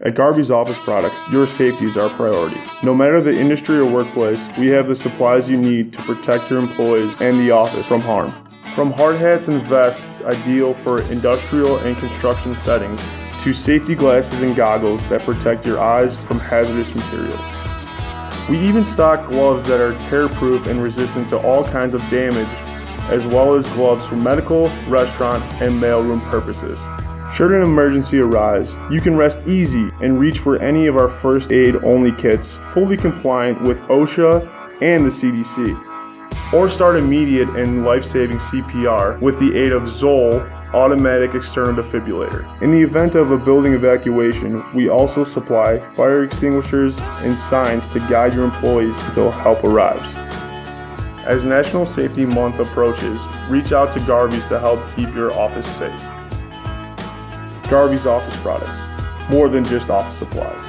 At Garvey's Office Products, your safety is our priority. No matter the industry or workplace, we have the supplies you need to protect your employees and the office from harm. From hard hats and vests ideal for industrial and construction settings, to safety glasses and goggles that protect your eyes from hazardous materials. We even stock gloves that are tear-proof and resistant to all kinds of damage, as well as gloves for medical, restaurant, and mailroom purposes. Should an emergency arise, you can rest easy and reach for any of our first aid only kits fully compliant with OSHA and the CDC. Or start immediate and life-saving CPR with the aid of ZOLL automatic external defibrillator. In the event of a building evacuation, we also supply fire extinguishers and signs to guide your employees until help arrives. As National Safety Month approaches, reach out to Garvey's to help keep your office safe. Garvey's Office Products, more than just office supplies.